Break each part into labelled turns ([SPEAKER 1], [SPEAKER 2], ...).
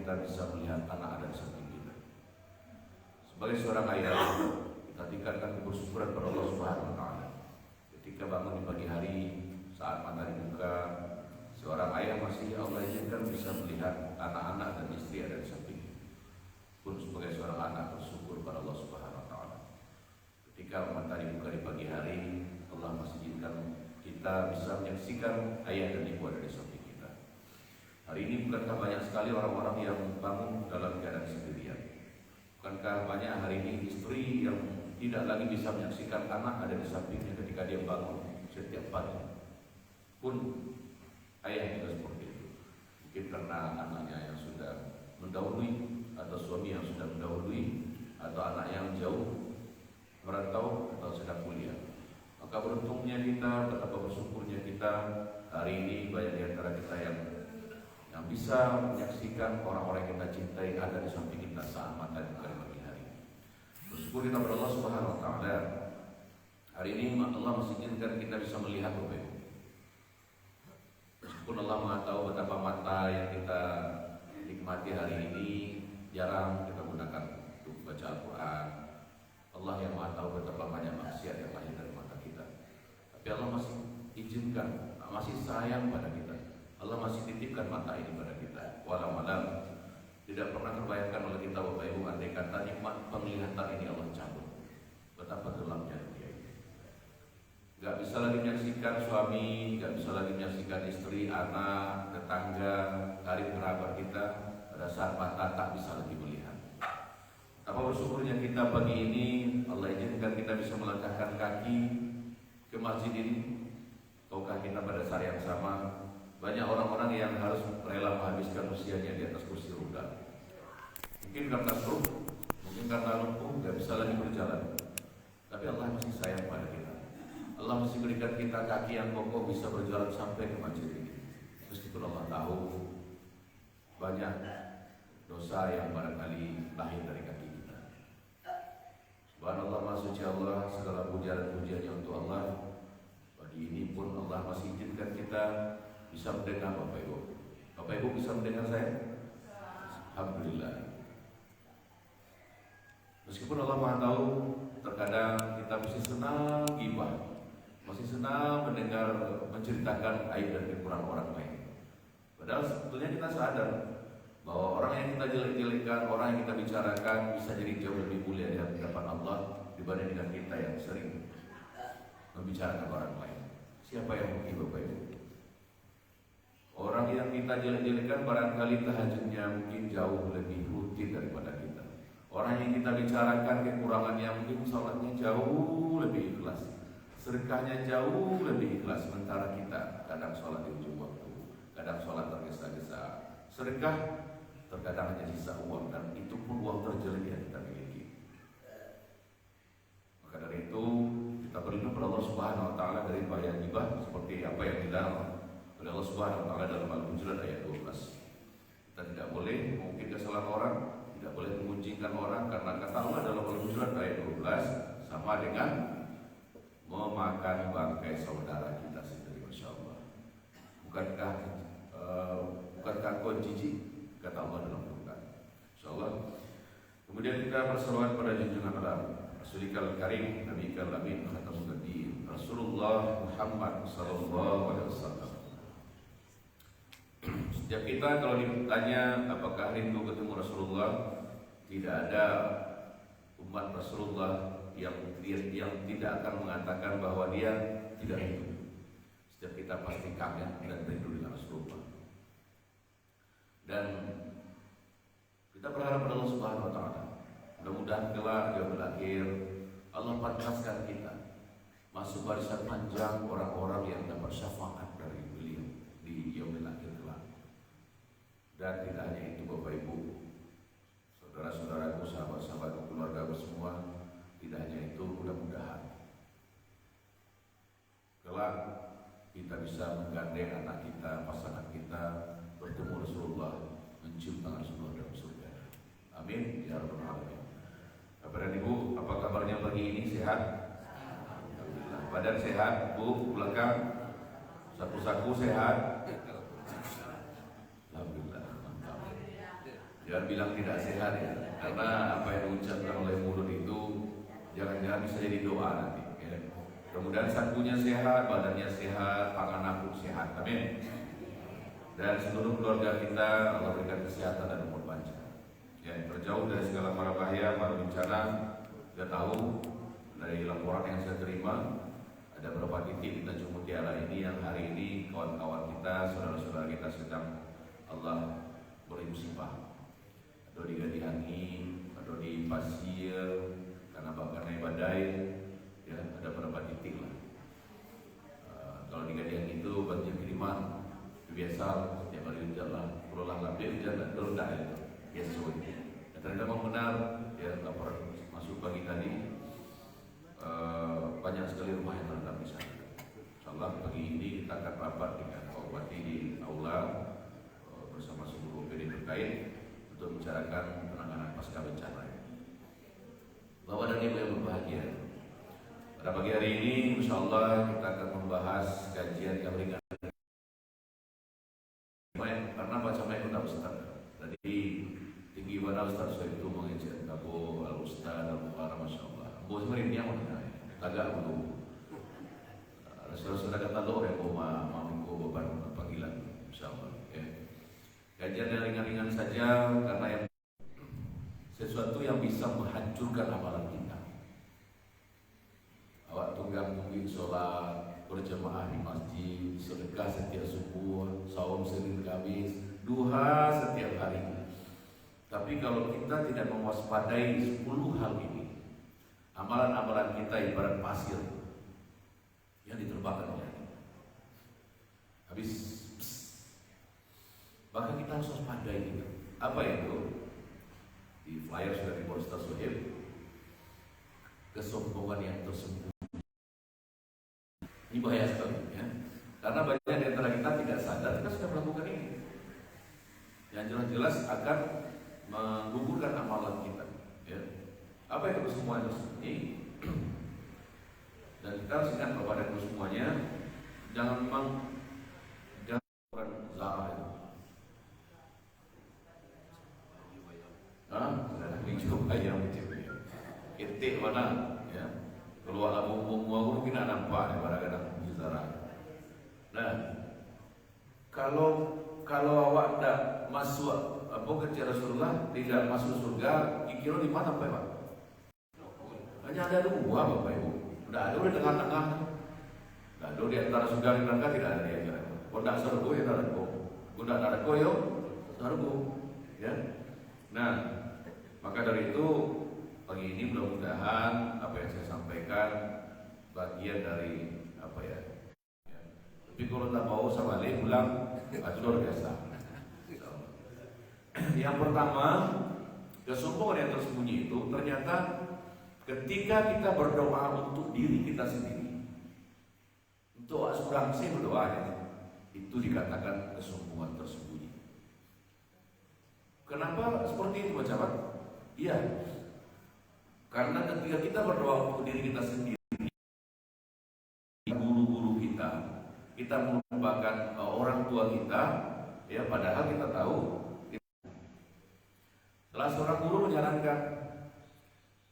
[SPEAKER 1] kita bisa melihat anak ada di samping kita. Sebagai seorang ayah, kita tingkatkan kebersyukuran kepada Allah Subhanahu wa taala. Ketika bangun di pagi hari saat matahari buka, seorang ayah masih Allah izinkan bisa melihat anak-anak dan istri ada di samping. Pun sebagai seorang anak bersyukur kepada Allah Subhanahu wa taala. Ketika matahari buka di pagi hari, Allah masih izinkan kita bisa menyaksikan ayah dan ibu ada di samping kita. Hari ini bukankah banyak sekali orang-orang yang bangun dalam keadaan sendirian? Bukankah banyak hari ini istri yang tidak lagi bisa menyaksikan anak ada di sampingnya ketika dia bangun setiap pagi? Pun ayah juga seperti itu. Mungkin karena anaknya yang sudah mendahului, atau suami yang sudah mendahului, atau anak yang jauh merantau atau sedang kuliah. Maka beruntungnya kita, betapa bersyukurnya kita hari ini banyak di antara kita yang bisa menyaksikan orang-orang yang kita cintai ada di samping kita saat matahari buka di pagi hari. Bersyukur kita kepada Allah Subhanahu wa taala. Hari ini Allah masih izinkan kita bisa melihat Bapak. Meskipun Allah Maha tahu betapa mata yang kita nikmati hari ini jarang kita gunakan untuk baca Al-Quran. Allah yang Maha tahu betapa banyak maksiat yang lahir dari mata kita. Tapi Allah masih izinkan, masih sayang pada kita. Allah masih titipkan mata ini pada kita. Walau malam tidak pernah terbayangkan oleh kita Bapak Ibu, andai kata nikmat penglihatan ini Allah cabut, betapa gelapnya dunia ini. Gak bisa lagi menyaksikan suami, gak bisa lagi menyaksikan istri, anak, tetangga, karib kerabat kita pada saat mata tak bisa lagi melihat. Apa bersyukurnya kita pagi ini Allah izinkan kita bisa melangkahkan kaki ke masjid ini. Tahukah kita pada saat yang sama banyak orang-orang yang harus rela menghabiskan usianya di atas kursi roda. Mungkin karena stroke, mungkin karena lumpuh, gak bisa lagi berjalan. Tapi Allah masih sayang pada kita. Allah masih berikan kita kaki yang kokoh bisa berjalan sampai ke masjid ini. Meskipun Allah tahu banyak dosa yang barangkali lahir dari kaki kita. Subhanallah, Maha Suci Allah, segala puja dan pujiannya untuk Allah. Pagi ini pun Allah masih izinkan kita bisa mendengar Bapak Ibu. Bapak Ibu bisa mendengar saya? Alhamdulillah. Meskipun Allah Maha tahu, terkadang kita masih senang gibah, masih senang mendengar menceritakan aib dan kekurangan orang lain. Padahal sebetulnya kita sadar bahwa orang yang kita jelek-jelekan, orang yang kita bicarakan bisa jadi jauh lebih mulia di hadapan Allah dibanding dengan kita yang sering membicarakan orang lain. Siapa yang rugi Bapak Ibu? Orang yang kita jelek-jelekan barangkali tahajudnya mungkin jauh lebih rutin daripada kita. Orang yang kita bicarakan kekurangannya mungkin sholatnya jauh lebih ikhlas, sedekahnya jauh lebih ikhlas. Sementara kita kadang sholat di ujung waktu, kadang sholat tergesa-gesa, sedekah terkadang hanya sisa uang, dan itu pun uang terjelek yang kita miliki. Maka dari itu kita berlindung kepada Allah Subhanahu wa taala dari bahaya ghibah seperti apa yang dilarang oleh Allah Subhanahu wa taala dalam Al-Hujurat ayat 12. Kita tidak boleh mungkin kesalahan orang, tidak boleh mengunjingkan orang, karena kata Allah dalam Al-Hujurat ayat 12 sama dengan memakan bangkai saudara kita sendiri. Masya Allah. Bukankah kau jijik, kata Allah dalam Al-Quran. Insya Allah. Kemudian kita bersalawat pada junjungan Rasulul Karim, Nabi Amin, Khatamul Nabiyin, Rasulullah Muhammad sallallahu alaihi wasallam. Setiap kita kalau ditanya apakah rindu ketemu Rasulullah, tidak ada umat Rasulullah yang tidak akan mengatakan bahwa dia tidak rindu. Setiap kita pasti kangen dan rindu dengan Rasulullah. Dan kita berharap pada Allah Subhanahu wa taala, mudah-mudahan kelak di yaumil akhir Allah pantaskan kita masuk barisan panjang orang-orang yang dapat syafaat dari beliau di yaumil akhir kelak. Dan tidak hanya itu Bapak Ibu, saudara-saudaraku, sahabat-sahabatku, keluargaku semua, tidak hanya itu, mudah-mudahan kelak kita bisa menggandeng anak kita, pasangan kita, bertemu Rasulullah, mencium tangan Rasulullah dalam surga. Amin ya rabbal alamin. Bapak dan Ibu, apa kabarnya pagi ini? Sehat? Alhamdulillah. Badan sehat, Bu, belakang saku-saku sehat. Alhamdulillah, mantap. Jangan bilang tidak sehat ya, karena apa yang diucapkan oleh mulut itu jangan-jangan bisa jadi doa nanti. Ya. Kemudian sakunya sehat, badannya sehat, pangan pun sehat. Amin. Dan seluruh keluarga kita Allah berikan kesehatan dan umur panjang. Ya, terjauh dari segala mara bahaya, mara bencana. Kita tahu dari laporan yang saya terima ada beberapa titik di Tanjung Mutiara ini yang hari ini kawan-kawan kita, saudara-saudara kita sedang Allah beri musibah. Ada di Gadihangi, ada di Pasir, karena bakarnya badai, ya ada beberapa titik lah. Kalau di Gadihangi itu banjir kiriman, biasa setiap hari hujan lah, berulang lebih hujan dan rendah itu biasa. Dan ternyata memang benar, ya laporan masuk pagi tadi. Banyak sekali rumah yang terendam di sana. Insyaallah pagi ini kita akan rapat dengan Pak Bupati di aula bersama seluruh OPD terkait untuk membicarakan penanganan pasca bencana. Bapak dan Ibu yang berbahagia, pada pagi hari ini insyaallah kita akan membahas kajian yang ringan karena baca mic Ustaz Ustaz. Tadi tinggi mana Ustaz itu mengejek Abu Al Ustaz Al-Mukhara masyaallah. Bos merinding mana? Agak dulu. Saudara kata lo yang mau minggu beban panggilan, insyaallah. Ya. Kajian yang ringan-ringan saja karena yang sesuatu yang bisa menghancurkan amalan kita. Awak tunggang mungkin sholat berjamaah di masjid, sedekah setiap subuh, saum Senin Kamis, duha setiap hari. Tapi kalau kita tidak mewaspadai 10 hal ini, amalan-amalan kita ibarat pasir yang diterbangkan oleh angin. Habis, bahkan kita harus waspadai gitu. Apa itu? Di flyer sudah dibuat Ustaz Sohib. Kesombongan yang tersembunyi. Ini bahaya sekali, ya. Karena banyak di antara kita tidak sadar kita sudah melakukan ini. Yang jelas-jelas akan menggugurkan amalan kita. Ya. Apa itu kesemuanya ini? Dan kita harus ingat kepada itu semuanya, jangan Zara itu. Dicoba yang itik mana? Ya. Keluar bumbu aku mungkin nampak nih pada Zara. Nah, kalau awak tidak masuk kerja Rasulullah, tidak masuk surga, kira di mana Pak? Hanya ada 2 Bapak Ibu. Tidak ada di tengah-tengah. Tidak ada di antara surga dan neraka, tidak ada di akhirat. Kalau tidak surga ya neraka. Kalau tidak neraka ya surga. Ya. Nah, maka dari itu pagi ini mudah-mudahan apa yang saya sampaikan bagian dari apa ya. Tapi kalau tak mau sama Ali pulang, luar biasa. Yang pertama, kesombongan yang tersembunyi itu ternyata ketika kita berdoa untuk diri kita sendiri, untuk asuransi berdoanya, itu dikatakan kesombongan tersembunyi. Kenapa seperti itu, sahabat? Iya, karena ketika kita berdoa untuk diri kita sendiri, guru-guru kita melupakan orang tua kita, ya padahal kita tahu. Setelah seorang guru menyarankan,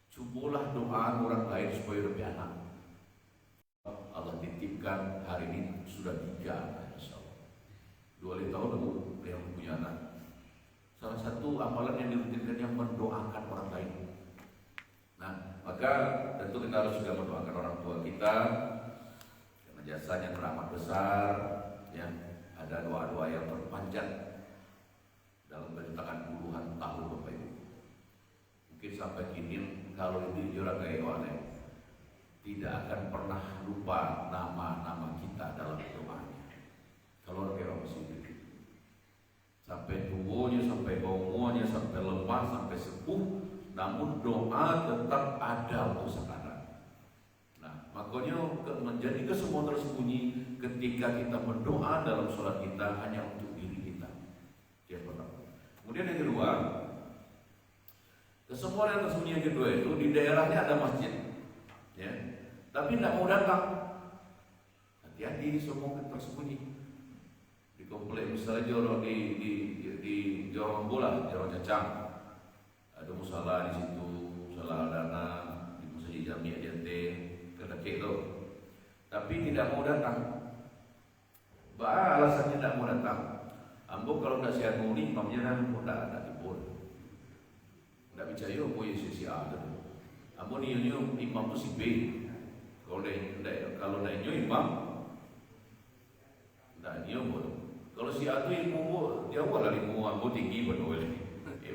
[SPEAKER 1] cobalah doa orang lain supaya lebih anak. Allah titipkan hari ini sudah 3, insyaallah. 2 tahun lalu yang punya anak. Salah satu amalan yang dirutinkan yang mendoakan orang lain. Nah, maka tentu kita harus juga mendoakan orang tua kita karena jasanya teramat besar. Ya, ada doa-doa yang terpanjang dalam bertahan puluhan tahun Bapak Ibu. Mungkin sampai kini kalau jujur kayak orang tidak akan pernah lupa nama-nama kita dalam doanya. Kalau orang masih hidup, sampai tubuhnya, sampai baunya, sampai lemah, sampai sepuh, namun doa tetap ada untuk sekarang. Nah, makanya menjadi kesombongan tersembunyi ketika kita berdoa dalam sholat kita hanya untuk diri kita. Yang pertama. Kemudian yang kedua, kesombongan yang tersembunyi yang kedua itu di daerahnya ada masjid, ya, tapi tidak mau datang. Hati-hati sombong tersembunyi. Di komplek misalnya jorok di jorong bola, jorong cacang. Ada musala di situ, musala Aldana, di Masjid Jami Adiante, Kedekek tu. Tapi tidak mau datang. Alasannya tidak mau datang. Ambo kalau tidak sihat mau ni, imamnya pun tidak timbul. Tidak percaya apa yang sia-sia tu. Ambo ni imam tu si B. Kalau naiknya imam, tidak nyium pun. Kalau si A tu ilmu dia buat lah ilmu ambo tinggi pun boleh.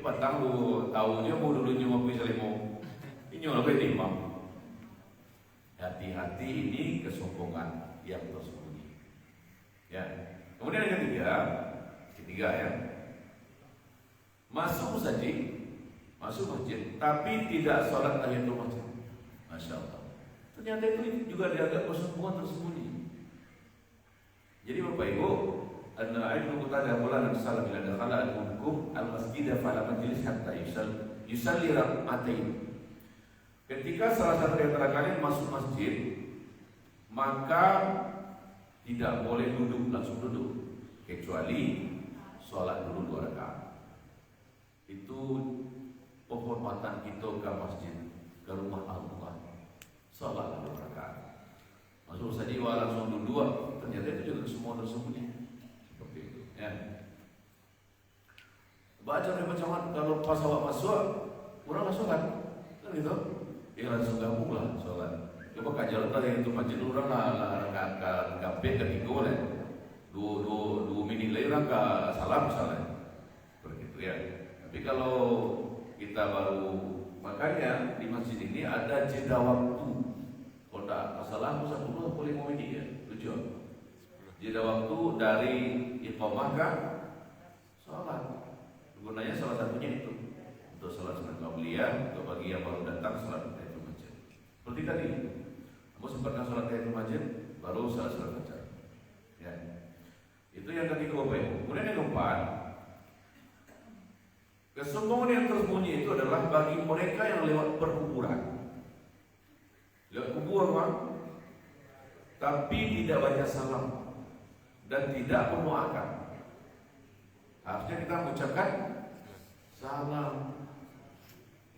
[SPEAKER 1] Batang lu tahu dia mau dulu nyium apa selemo. Ini orang imam. Hati-hati ini kesombongan yang tersembunyi. Ya. Kemudian yang ketiga ya. Masuk masjid, tapi tidak sholat tahiyatul masjid. Masya Allah. Ternyata itu juga dianggap kesombongan tersembunyi. Jadi Bapak Ibu, Ibnu Qutadah qala sallallahu alaihi wasallam dakhala al-hukum al-masjid fala majlis hatta yusalli rak'atain. Ketika salah satu di antara kalian masuk masjid, maka tidak boleh langsung duduk, kecuali sholat dulu 2 rakaat. Itu penghormatan kita ke masjid, ke rumah Allah. Sholat 2 rakaat. Masuk saja langsung duduk, ternyata itu juga semua tersembunyi. Seperti itu. Ya. Baca macam kalau pas awak masuk, orang langsung kan gitu. Dia langsung gabunglah sholat. Coba kajian tadi itu masjid orang lah kape ketiga lah. Dua minit lagi orang ke salam misalnya. Seperti itu ya. Tapi kalau kita baru makanya di masjid ini ada jeda waktu. Kalau tak salam 10 boleh mau ini ya. Tujuan. Jeda waktu dari iqamah ke sholat. Gunanya salah satunya itu untuk sholat sunat qabliyah, untuk bagi yang baru datang sholat tahiyatul masjid. Seperti tadi, kamu sempatkan sholat tahiyatul masjid, baru sholat fajar. Ya, itu yang ketiga Bapak Ibu. Kemudian yang keempat, kesombongan yang tersembunyi itu adalah bagi mereka yang lewat perkuburan, lewat kubur bang, tapi tidak baca salam dan tidak mendoakan. Harusnya kita mengucapkan salam.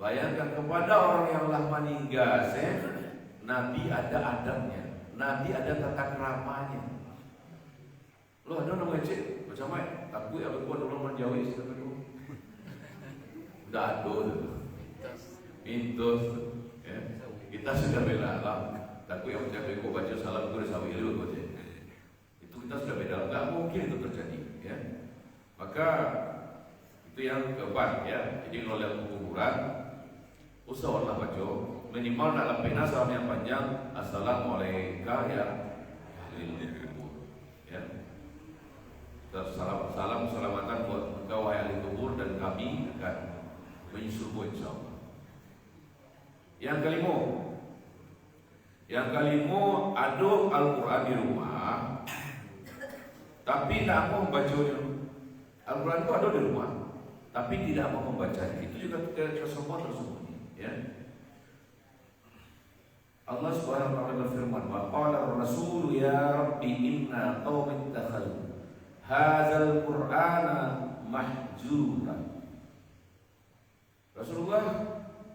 [SPEAKER 1] Bayangkan kepada orang yang telah meninggal, Nabi ada adabnya, Nabi ada tata keramanya. Lo ada nama cik, macam mana? Takut apa buat orang menjauhi siapa tu? Dah ada, pintus. Ya. Kita sudah bela lah. Takut yang menjauhi kau baca salam kau sawi dulu kau cik. Itu kita sudah beda. Tak mungkin itu terjadi. Ya. Maka itu yang keempat ya. Jadi kalau lihat kuburan, usahalah baca minimal dalam pena salam yang panjang. Assalamualaikum ya ahli kubur. Ya. Salam selamatan buat engkau wahai ahli kubur dan kami akan menyusulmu insyaallah. Yang kelima, ada Al-Quran di rumah, tapi tak mau membacanya. Al-Quran itu ada di rumah, tapi tidak mau membacanya. Itu juga kesombongan tersembunyi. Ya. Allah Subhanahu wa taala berfirman, "Wa qala ar-rasul ya rabbi inna qaumi ittakhadhu hadzal qur'ana mahjura." Rasulullah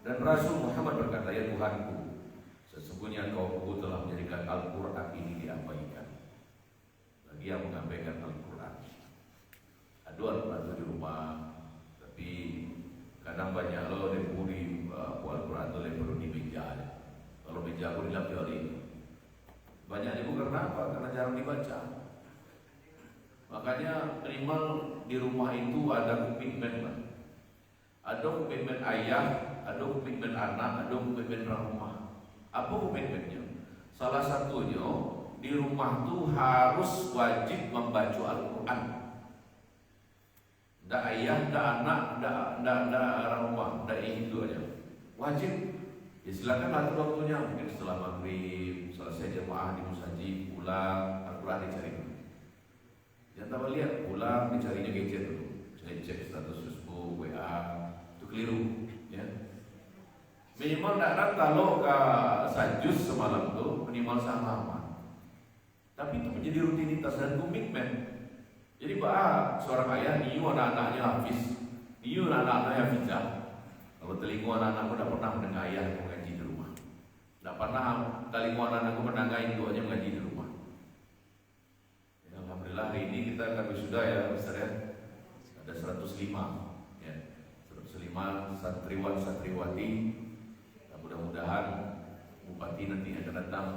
[SPEAKER 1] dan Rasul Muhammad berkata, "Ya Tuhanku, sesungguhnya kaumku telah menjadikan Al-Qur'an ini diabaikan." Bagi yang mengabaikan Al-Qur'an. Ada Al-Qur'an di rumah, tapi kadang banyak lo diburi Al-Quran tu perlu di meja. Kalau meja aku dilap teori. Banyak ibu karena apa? Karena jarang dibaca. Makanya minimal di rumah itu ada komitmen. Ada komitmen ayah, ada komitmen anak, ada komitmen rumah. Apa komitmennya? Salah satunya di rumah tu harus wajib membaca Al-Quran. Dak ayah, dak anak, dak orang rumah, dak itu aja. Wajib. Ya silakan atur waktunya, mungkin setelah maghrib, selesai jemaah di musajid, pulang, Al-Quran dicari. Jangan lihat pulang dicarinya gadget dulu. Cek status Facebook, WA, itu keliru. Ya. Minimal dak kalau ke sajus semalam tu minimal salaman. Tapi itu menjadi rutinitas dan komitmen. Jadi seorang ayah niu anak-anaknya hafiz. Iya anak-anak yang hafizah. Kalau telinga anak-anakku tidak pernah mendengar ayah yang mengaji di rumah. Tidak pernah telinga anak-anakku mendengar ibunya mengaji di rumah. Ya, alhamdulillah hari ini kita akan wisuda ya, Ustaz ya. Ada 105 ya. 105 santriwan santriwati. Mudah-mudahan bupati nanti akan datang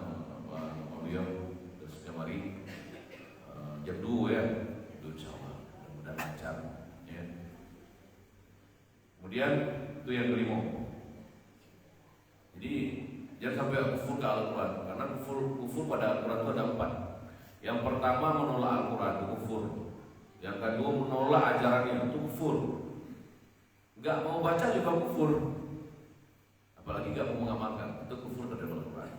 [SPEAKER 1] beliau terus kemari jam 2 ya. Insyaallah mudah lancar ya. Kemudian itu yang kelima. Jadi jangan sampai kufur ke Al-Quran, karena kufur pada Al-Quran itu ada 4. Yang pertama menolak Al-Quran itu kufur. Yang kedua menolak ajarannya itu kufur. Gak mau baca juga kufur. Apalagi gak mau mengamalkan, itu kufur terhadap Al-Quran.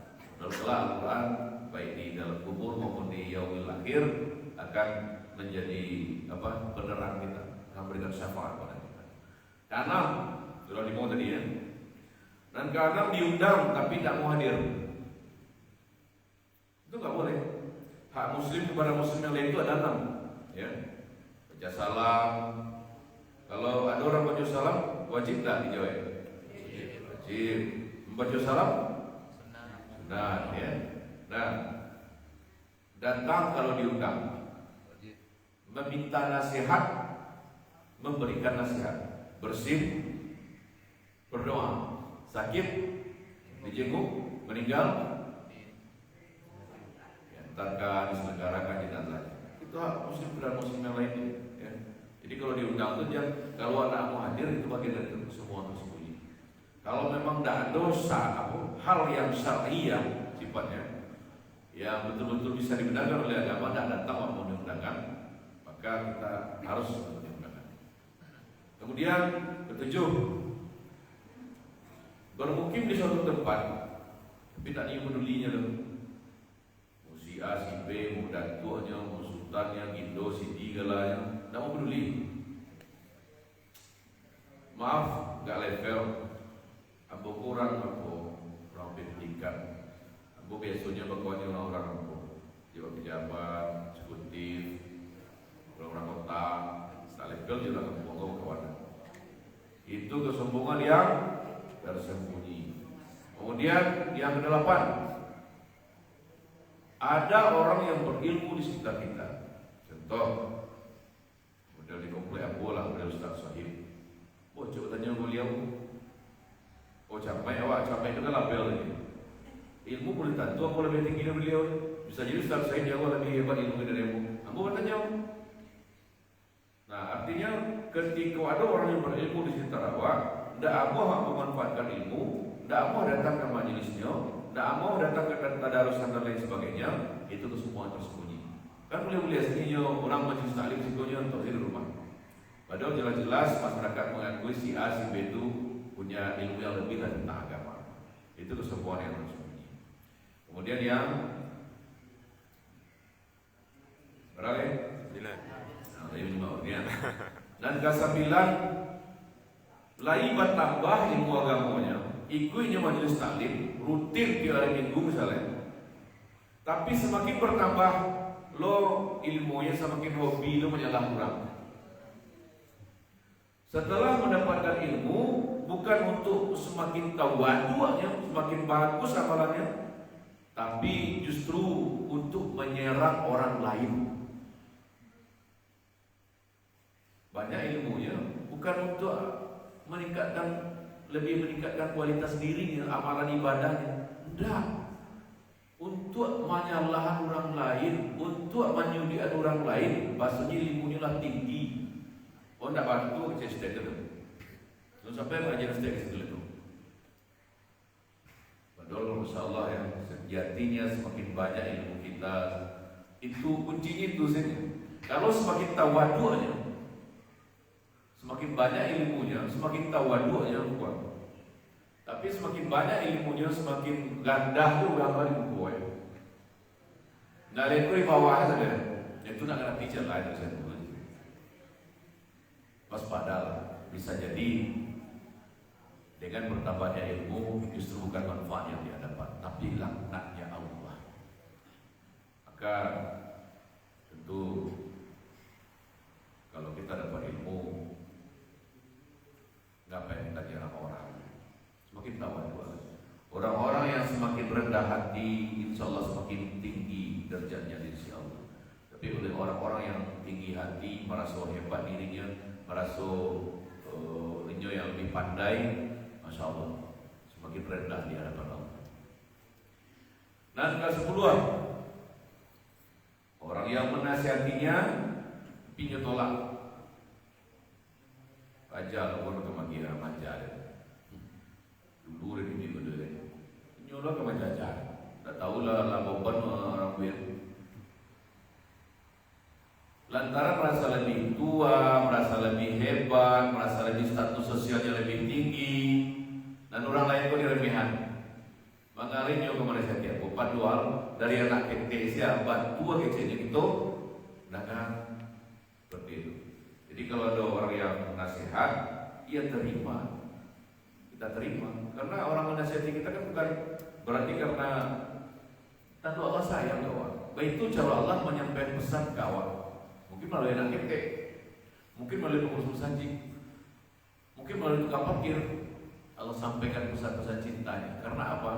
[SPEAKER 1] Dalam Al-Quran baik di dalam kubur maupun di yaumil akhir akan menjadi penerang kita, akan memberikan syafaat pada kita. Keenam, sudah dimau tadi ya. Dan keenam diundang tapi tidak mau hadir. Itu nggak boleh. Hak muslim kepada muslim yang lain itu ada 6 ya. Baca salam. Kalau ada orang baca salam, wajib tak dijawab? Wajib. Membaca salam? Sunnah ya. Nah, datang kalau diundang. Meminta nasihat, memberikan nasihat. Bersin, berdoa. Sakit, dijenguk, meninggal, diantarkan, diselenggarakan jenazah. Itu hak muslim dan muslim yang lain ya. Jadi kalau diundang itu jangan, kalau anak mau hadir itu bagian dari semua tersembunyi. Kalau memang tidak dosa hal yang syariah sifatnya yang betul-betul bisa dibenarkan oleh agama, tidak datang mau diundangkan, maka kita harus diundangkan. Kemudian ketujuh, bermukim di suatu tempat tapi tak ada pedulinya loh. Mau si A, si B, mau datuanya, mau sultannya, gindo, si D, galanya, tak mau peduli. Maaf, gak level. Ambo kurang pendidikan. Ambo biasanya berkawan orang-orang ambo pejabat, eksekutif, orang-orang kota, tak level juga ambo kawan. Itu kesombongan yang tersembunyi. Kemudian yang ke-8, ada orang yang berilmu di sekitar kita. Contoh, model di komplek Abu lah, model Ustaz Sahib. Oh, coba tanya beliau. Oh, capai itu kan label ini. Ilmu boleh tentu aku lebih tinggi dari beliau. Bisa jadi Ustaz Sahib jauh lebih hebat ilmu dari ilmu. Aku bertanya. Nah, artinya ketika ada orang yang berilmu di sekitar awak, tidak mau memanfaatkan ilmu, tidak mau datang ke majelisnya, tidak mau datang ke tadarusan dan lain sebagainya, itu semua tersembunyi. Kan boleh-boleh aslinya orang majelis taklim sikonya untuk di rumah. Padahal jelas-jelas masyarakat mengakui si A, si B itu punya ilmu yang lebih tentang agama. Itu kesembuhan yang tersembunyi. Kemudian yang berapa ya? 9. Dan ke-9, lai bertambah ilmu agamanya, ikutnya majelis taklim rutin tiap hari minggu misalnya. Tapi semakin bertambah lo ilmunya, semakin hobi lo menyalah kurang. Setelah mendapatkan ilmu, bukan untuk semakin tawadunya, semakin bagus amalannya, tapi justru untuk menyerang orang lain. Banyak ilmunya bukan untuk lebih meningkatkan kualitas dirinya, amalan ibadahnya. Tidak. Untuk menyalahkan orang lain, untuk menyudikan orang lain, maksudnya ilmunya lah tinggi. Oh, tidak bantu saya stay itu. Lalu sampai mengajar stay ke situ. Padahal Masya Allah ya, sejatinya semakin banyak ilmu kita, itu kuncinya itu saja. Kalau semakin tawadunya, semakin banyak ilmunya, semakin tawadunya kuat. Tapi semakin banyak ilmunya, semakin gandah tu orang ilmu kuat. Nah, lekor di bawah saja. Itu nak kena teacher lain saya. Waspadalah, bisa jadi dengan bertambahnya ilmu justru bukan manfaat yang dia dapat, tapi laknatnya Allah. Maka tentu kalau kita dapat ilmu, rendah hati, insya Allah semakin tinggi derajatnya di sisi Allah. Tapi oleh orang-orang yang tinggi hati, merasa hebat dirinya, merasa yang lebih pandai, masya Allah, semakin rendah di hadapan Allah. Nah, ke-10, orang yang menasihatinya pinjau tolak. Raja orang ke magia manja. Dulu ini betul. Pinjau ke manja. Tak tahulah laporan orang ber. Lantaran merasa lebih tua, merasa lebih hebat, merasa lebih status sosialnya lebih tinggi, dan orang lain pun diremehan. Mengalir juga kemana saja. Bukan dual dari anak kecil siapa tua kecilnya itu, nah seperti itu. Jadi kalau ada orang yang nasihat, ia terima, kita terima. Karena orang menasihati kita kan bukan berarti karena tentu Allah sayang kawan. Baik itu cara Allah menyampaikan pesan kawan. Mungkin melalui anak kete, mungkin melalui pengurus masjid, mungkin melalui tukang parkir. Allah sampaikan pesan-pesan cintanya. Karena apa?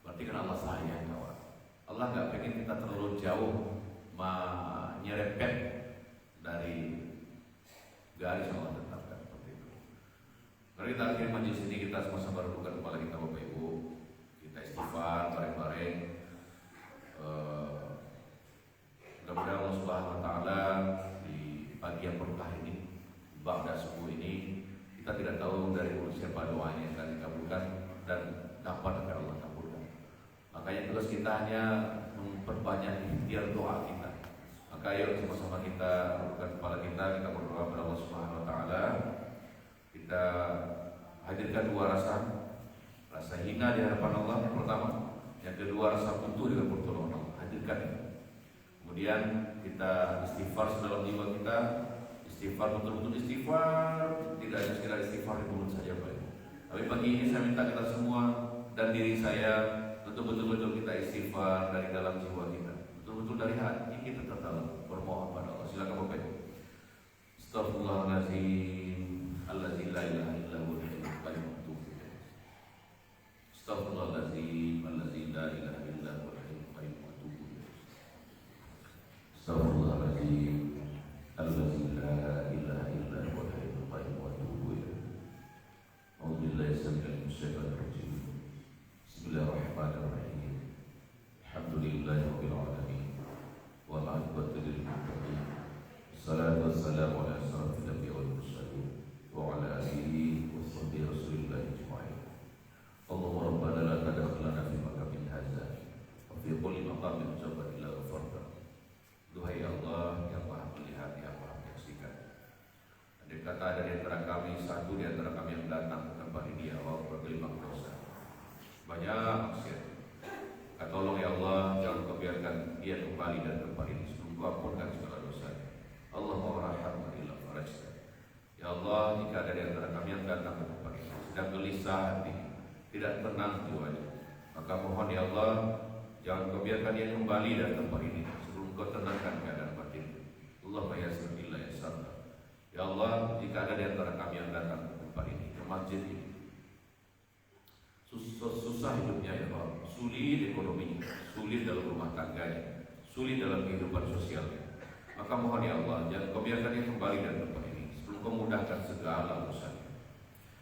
[SPEAKER 1] Berarti kan Allah sayang kawan. Allah nggak pengen kita terlalu jauh menyerempet dari garis yang Allah tetapkan seperti itu. Mari kita akhiri majelis ini, kita sama-sama renungkan kepala kita Bapak Ibu. Kita istighfar bareng-bareng. Mudah-mudahan Allah Subhanahu Wa Taala di pagi yang berkah ini, ba'da subuh ini, kita tidak tahu dari siapa doanya yang akan dikabulkan dan kapan akan Allah kabulkan. Makanya tugas kita hanya memperbanyak ikhtiar doa kita. Maka ayo sama-sama kita renungkan kepala kita berdoa kepada Allah Subhanahu Wa Taala. Kita hadirkan dua rasa hina di hadapan Allah yang pertama, yang kedua rasa butuh dengan pertolongan Allah. Hadirkan itu. Kemudian kita istighfar sedalam jiwa kita, istighfar betul-betul istighfar, tidak hanya sekedar istighfar di mulut saja Pak. Tapi pagi ini saya minta kita semua dan diri saya untuk betul-betul kita istighfar dari dalam jiwa kita, betul-betul dari hati kita tetap bermohon pada Allah. Silakan Bapak Ibu. Astaghfirullahaladzim, allazi la ilaha illa huwa al-hayyul qayyum. Astaghfirullahaladzim, allazi la ilaha illa huwa al-hayyul qayyum. Astaghfirullahaladzim, allazi la ilaha illa huwa al-hayyul qayyum wa atubu ilaih. A'udzubillahi minasyaitonir rajim. Bismillahirrahmanirrahim. Alhamdulillahirabbil alamin. Wal 'aqibatu lil muttaqin. Wassalatu wassalamu ala asyrafil anbiya'i wal mursalin wa ala alihi wa sahbihi rasulillah ajma'in. Allahumma rabbana la tadkhilna fi maqamin hadza wa fi kulli maqamin jabal illa ghafarta. Duhai Allah yang Maha melihat, yang Maha menyaksikan. Andai kata ada di antara kami, satu di antara kami yang datang ke tempat ini, ya Allah, bergelimang dosa, banyak maksiat. Tolong ya Allah, jangan kau biarkan dia kembali dari tempat ini sebelum kau ampunkan segala dosa. Allahumma rahmatullah farajta. Ya Allah, jika ada di antara kami yang datang ke tempat ini sedang gelisah hati, tidak tenang jiwanya, maka mohon ya Allah, jangan kau biarkan dia kembali dari tempat ini Kau tenangkan keadaan batin. Allahumma yassir illa yassarna. Ya Allah, jika ada di antara kami yang datang ke tempat ini, ke masjid ini, susah hidupnya ya Allah, sulit ekonominya, sulit dalam rumah tangganya, sulit dalam kehidupan sosialnya, maka mohon ya Allah, jangan kau biarkan dia kembali dari tempat ini sebelum kau mudahkan segala urusannya.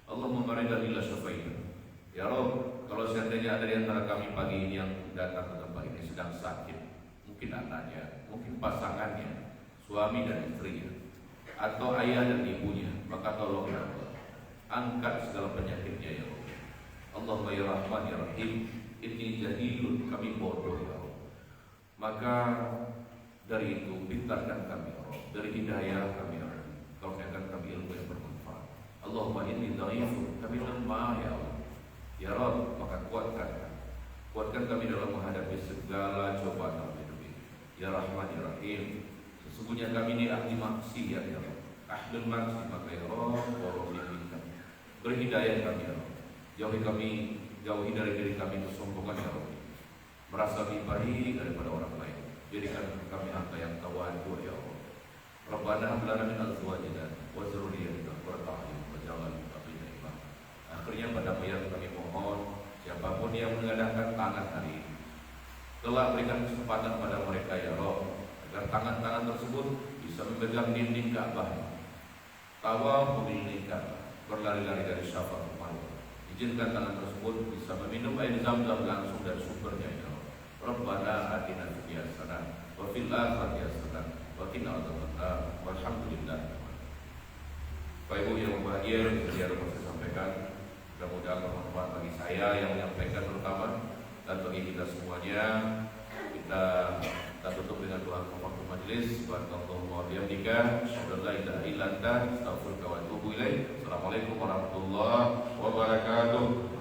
[SPEAKER 1] Allahumma maridah illa syafaina. Ya Rabb, kalau seandainya ada di antara kami pagi ini yang datang ke tempat ini sedang sakit, mungkin anaknya, mungkin pasangannya, suami dan istrinya, atau ayah dan ibunya, maka tolong ya Allah, angkat segala penyakitnya ya Allah. Allahumma ya Rahman ya Rahim, ini jahilun, kami bodoh ya Allah. Maka dari itu pintarkan kami ya Allah, dari hidayah kami ya Allah, karuniakan kami ilmu yang bermanfaat. Allahumma inni dhaifun, kami lemah ya Allah. Ya Rabb, maka kuatkan kami dalam menghadapi segala cobaan hidup ini. Ya Rahman ya Rahim, sesungguhnya kami ini ahli maksiat ya Rabb, ahlul maksiat, maka ya Rabb, tolong bimbing kami, beri hidayah kami ya Rabb, jauhi dari diri kami kesombongan ya Rabb, merasa lebih baik daripada orang lain, jadikan kami hamba yang tawadhu ya Allah. Rabbana hab lana min azwajina wa dzurriyyatina qurrata a'yun waj'alna lil muttaqina imama. Akhirnya pada yang kami mohon, siapapun yang mengadakan tangan hari ini. Telah berikan kesempatan pada mereka ya Rabb, agar tangan-tangan tersebut bisa memegang dinding Ka'bah, tawaf mengelilingi Ka'bah, berlari-lari dari Safa ke Marwah. Izinkan tangan tersebut bisa meminum air Zam-Zam langsung dari sumbernya ya Rabb. Rabbana atina fid dunya hasanah wa fil akhirati hasanah wa qina adzabannar. Walhamdulillah. Bapak Ibu yang berbahagia, yang dapat saya sampaikan mudah-mudahan bermanfaat bagi saya yang menyampaikan terutama, dan bagi kita semuanya. Kita tutup dengan doa kafaratul majelis. Subhanallahu wa bihamdika, asyhadu an la ilaha illa anta, astaghfiruka wa atubu ilaik. Assalamualaikum warahmatullahi wabarakatuh.